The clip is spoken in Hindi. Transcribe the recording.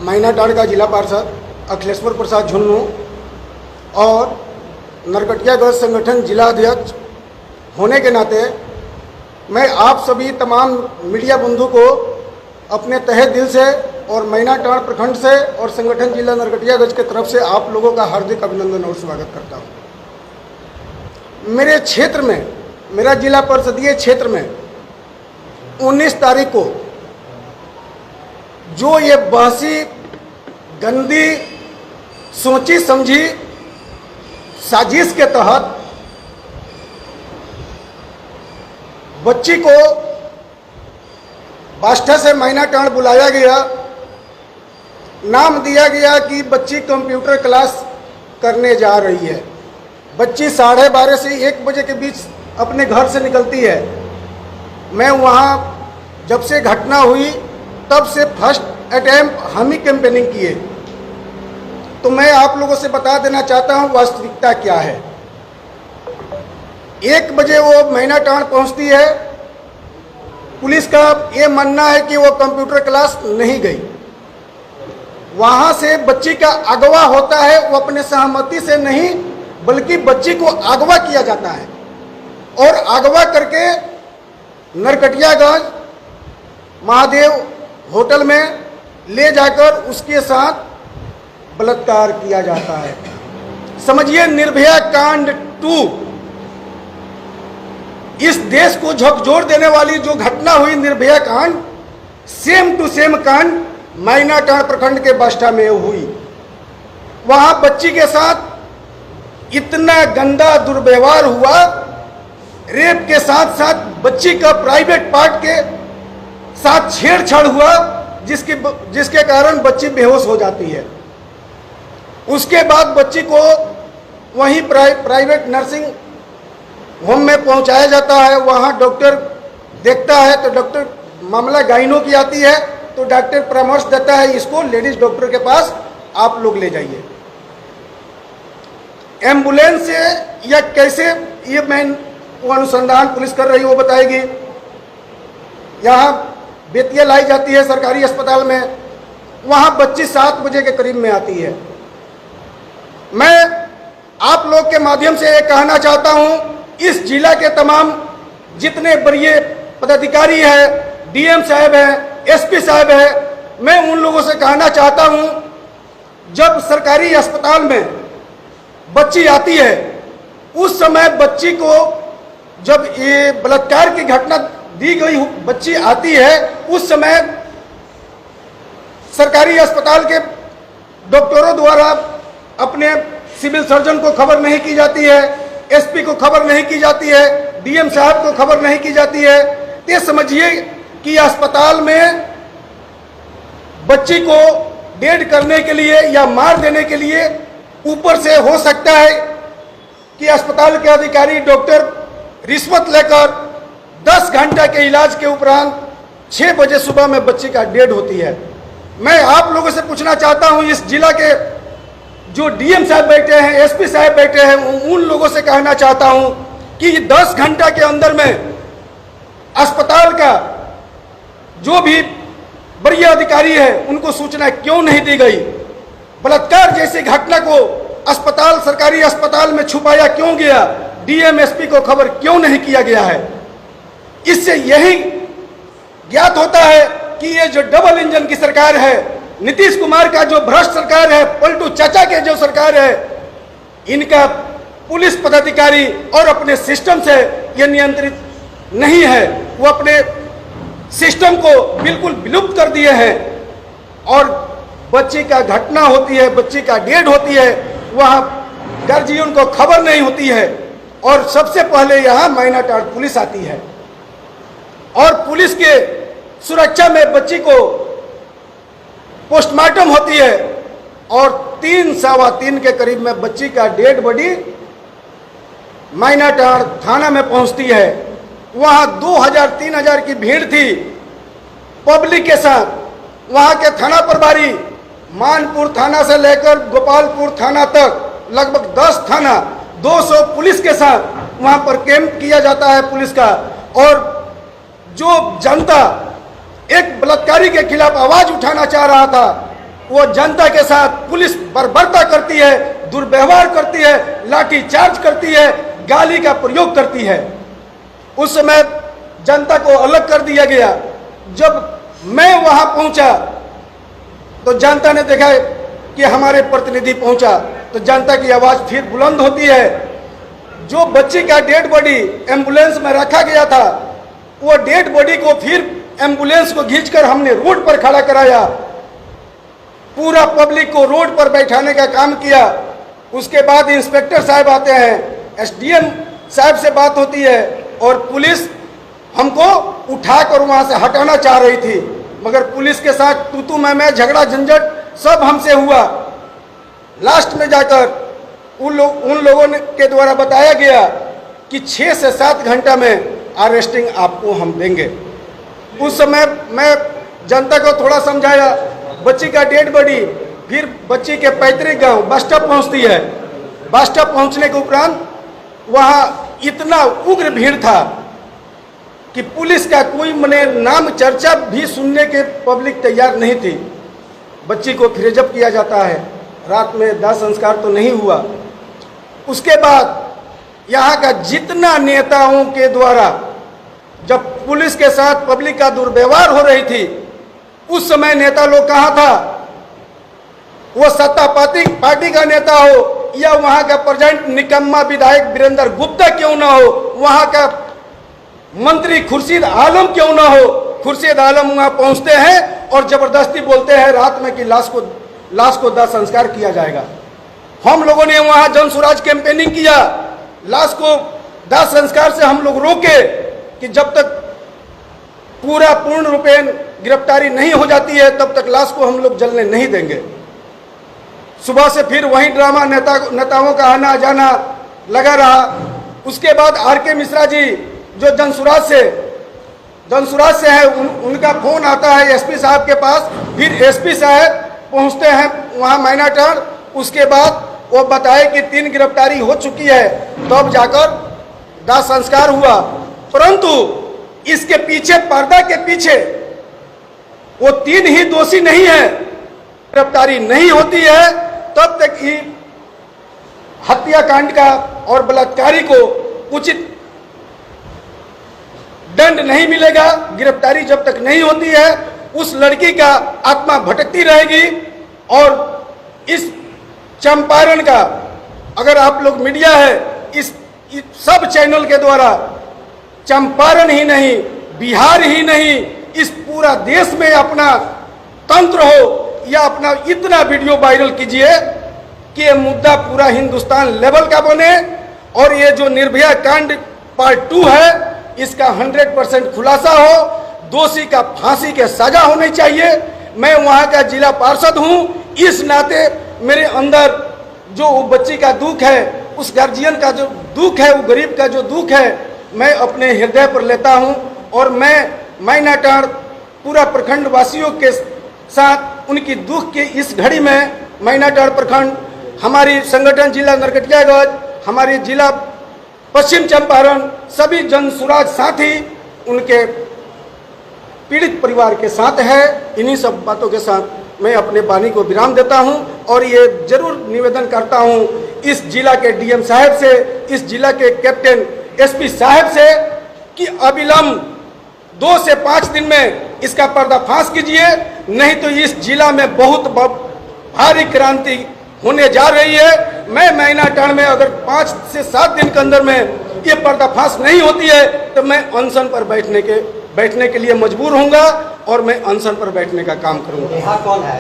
मैनाटांड़ का जिला पार्षद अखिलेश्वर प्रसाद झुन्नू और नरकटियागंज संगठन जिला अध्यक्ष होने के नाते मैं आप सभी तमाम मीडिया बंधु को अपने तहे दिल से और मैनाटांड़ प्रखंड से और संगठन जिला नरकटियागंज की तरफ से आप लोगों का हार्दिक अभिनंदन और स्वागत करता हूँ। मेरे क्षेत्र में, मेरा जिला परिषदीय क्षेत्र में 19 तारीख को जो ये बहसी, गंदी, सोची समझी साजिश के तहत बच्ची को बाष्ठा से मैनाटांड़ बुलाया गया, नाम दिया गया कि बच्ची कंप्यूटर क्लास करने जा रही है। बच्ची 12:30 से 1 बजे के बीच अपने घर से निकलती है। मैं वहाँ जब से घटना हुई तब से फर्स्ट अटैम्प्ट हम ही कैंपेनिंग किए। तो मैं आप लोगों से बता देना चाहता हूँ वास्तविकता क्या है। 1 बजे वो मैनाटांड़ पहुँचती है। पुलिस का ये मानना है कि वो कंप्यूटर क्लास नहीं गई। वहाँ से बच्ची का अगवा होता है, वो अपने सहमति से नहीं बल्कि बच्ची को अगवा किया जाता है और अगवा करके नरकटियागंज महादेव होटल में ले जाकर उसके साथ बलात्कार किया जाता है। समझिए निर्भया कांड 2, इस देश को झकझोर देने वाली जो घटना हुई निर्भया कांड, सेम टू सेम कांड मैनाटांड़ प्रखंड के बाष्ठा में हुई। वहां बच्ची के साथ इतना गंदा दुर्व्यवहार हुआ, रेप के साथ साथ बच्ची का प्राइवेट पार्ट के साथ छेड़छाड़ हुआ, जिसके कारण बच्ची बेहोश हो जाती है। उसके बाद बच्ची को वहीं प्राइवेट नर्सिंग होम में पहुंचाया जाता है। वहां डॉक्टर देखता है तो डॉक्टर, मामला गाइनो की आती है तो डॉक्टर परामर्श देता है इसको लेडीज डॉक्टर के पास आप लोग ले जाइए। एम्बुलेंस से या कैसे, ये मैं वो अनुसंधान पुलिस कर रही है, वो बताएगी। यहाँ बेतिया लाई जाती है सरकारी अस्पताल में, वहाँ बच्ची 7 बजे के करीब में आती है। मैं आप लोग के माध्यम से ये कहना चाहता हूँ, इस जिला के तमाम जितने बड़े पदाधिकारी हैं, डीएम साहब हैं, एसपी साहब हैं, मैं उन लोगों से कहना चाहता हूँ, जब सरकारी अस्पताल में बच्ची आती है उस समय बच्ची को, जब ये बलात्कार की घटना दी गई बच्ची आती है उस समय सरकारी अस्पताल के डॉक्टरों द्वारा अपने सिविल सर्जन को खबर नहीं की जाती है, एसपी को खबर नहीं की जाती है, डीएम साहब को खबर नहीं की जाती है। ये समझिए कि अस्पताल में बच्ची को डेड करने के लिए या मार देने के लिए ऊपर से हो सकता है कि अस्पताल के अधिकारी डॉक्टर रिश्वत लेकर 10 घंटे के इलाज के उपरांत 6 बजे सुबह में बच्ची का डेड होती है। मैं आप लोगों से पूछना चाहता हूं, इस जिला के जो डीएम साहब बैठे हैं, एसपी साहब बैठे हैं, उन लोगों से कहना चाहता हूं कि 10 घंटा के अंदर में अस्पताल का जो भी बड़े अधिकारी है उनको सूचना क्यों नहीं दी गई? बलात्कार जैसी घटना को अस्पताल, सरकारी अस्पताल में छुपाया क्यों गया? डीएम एसपी को खबर क्यों नहीं किया गया है? इससे यही ज्ञात होता है कि ये जो डबल इंजन की सरकार है, नीतीश कुमार का जो भ्रष्ट सरकार है, पलटू चाचा के जो सरकार है, इनका पुलिस पदाधिकारी और अपने सिस्टम से ये नियंत्रित नहीं है। वो अपने सिस्टम को बिल्कुल विलुप्त कर दिए हैं और बच्ची का घटना होती है, बच्ची का डेड होती है, वहाँ गार्जियन को खबर नहीं होती है और सबसे पहले यहाँ मैनाटांड़ पुलिस आती है और पुलिस के सुरक्षा में बच्ची को पोस्टमार्टम होती है और 3-3:15 के करीब में बच्ची का डेड बॉडी मैनाटांड़ थाना में पहुंचती है। वहाँ 2000-3000 की भीड़ थी पब्लिक के साथ। वहाँ के थाना प्रभारी मानपुर थाना से लेकर गोपालपुर थाना तक लगभग 10 थाना 200 पुलिस के साथ वहाँ पर कैंप किया जाता है पुलिस का। और जो जनता एक बलात्कारी के खिलाफ आवाज उठाना चाह रहा था वो जनता के साथ पुलिस बर्बरता करती है, दुर्व्यवहार करती है, लाठी चार्ज करती है, गाली का प्रयोग करती है। उस समय जनता को अलग कर दिया गया। जब मैं वहां पहुंचा तो जनता ने देखा कि हमारे प्रतिनिधि पहुंचा, तो जनता की आवाज फिर बुलंद होती है। जो बच्ची का डेड बॉडी एम्बुलेंस में रखा गया था, वो डेड बॉडी को फिर एम्बुलेंस को खींचकर हमने रोड पर खड़ा कराया, पूरा पब्लिक को रोड पर बैठाने का काम किया। उसके बाद इंस्पेक्टर साहब आते हैं, एसडीएम साहब से बात होती है और पुलिस हमको उठाकर वहां से हटाना चाह रही थी, मगर पुलिस के साथ तू मैं झगड़ा झंझट सब हमसे हुआ। लास्ट में जाकर उन लोगों के द्वारा बताया गया कि 6 से 7 घंटा में अरेस्टिंग आपको हम देंगे। उस समय मैं जनता को थोड़ा समझाया। बच्ची का डेड बॉडी फिर बच्ची के पैतृक गांव बस स्टॉप पहुंचती है। बस स्टॉप पहुंचने के उपरांत वहां इतना उग्र भीड़ था कि पुलिस का कोई मने नाम चर्चा भी सुनने के पब्लिक तैयार नहीं थी। बच्ची को फ्रेजअप किया जाता है, रात में दाह संस्कार तो नहीं हुआ। उसके बाद यहाँ का जितना नेताओं के द्वारा जब पुलिस के साथ पब्लिक का दुर्व्यवहार हो रही थी, उस समय नेता लोग कहाँ था? वो सत्ता पार्टी का नेता हो या वहां का प्रेजेंट निकम्मा विधायक वीरेंद्र गुप्ता क्यों ना हो, वहां का मंत्री खुर्शीद आलम क्यों ना हो, खुर्शीद आलम वहां पहुंचते हैं और जबरदस्ती बोलते हैं रात में कि लाश को दाह संस्कार किया जाएगा। हम लोगों ने वहां जन सुराज कैंपेनिंग किया, लाश को दाह संस्कार से हम लोग रोके कि जब तक पूर्ण रूपेण गिरफ्तारी नहीं हो जाती है तब तक लाश को हम लोग जलने नहीं देंगे। सुबह से फिर वही ड्रामा नेताओं का आना जाना लगा रहा। उसके बाद आरके मिश्रा जी जो जनसुराज से है, उनका फोन आता है एसपी साहब के पास। फिर एसपी साहब पहुंचते हैं वहां मैनाटार। उसके बाद वो बताए कि 3 गिरफ्तारी हो चुकी है, तब जाकर दाह संस्कार हुआ। परंतु इसके पीछे, पर्दा के पीछे वो 3 ही दोषी नहीं है। गिरफ्तारी नहीं होती है तब तक ही हत्याकांड का और बलात्कारी को उचित दंड नहीं मिलेगा। गिरफ्तारी जब तक नहीं होती है उस लड़की का आत्मा भटकती रहेगी। और इस चंपारण का, अगर आप लोग मीडिया है, इस सब चैनल के द्वारा चंपारण ही नहीं, बिहार ही नहीं, इस पूरा देश में अपना तंत्र हो या अपना इतना वीडियो वायरल कीजिए कि ये मुद्दा पूरा हिंदुस्तान लेवल का बने और ये जो निर्भया कांड पार्ट 2 है इसका 100% खुलासा हो, दोषी का फांसी के सजा होनी चाहिए। मैं वहां का जिला पार्षद हूं, इस नाते मेरे अंदर जो बच्ची का दुख है, उस गार्जियन का जो दुख है, वो गरीब का जो दुख है, मैं अपने हृदय पर लेता हूं। और मैं मैनाटार पूरा प्रखंड वासियों के साथ उनकी दुख के इस घड़ी में मैनाटार प्रखंड, हमारी संगठन जिला नरकटियागंज, हमारी जिला पश्चिम चंपारण, सभी जन सुराज साथी उनके पीड़ित परिवार के साथ है। इन्हीं सब बातों के साथ मैं अपने वाणी को विराम देता हूं और ये जरूर निवेदन करता हूं इस जिला के डीएम साहब से, इस जिला के कैप्टन एसपी साहब से कि अविलंब 2 से 5 दिन में इसका पर्दाफाश कीजिए, नहीं तो इस जिला में बहुत भारी क्रांति होने जा रही है। मैं मैनाटार में अगर 5 से 7 दिन के अंदर में ये पर्दाफाश नहीं होती है तो मैं अनशन पर बैठने के लिए मजबूर होऊंगा और मैं अनशन पर बैठने का काम करूंगा। कौन है?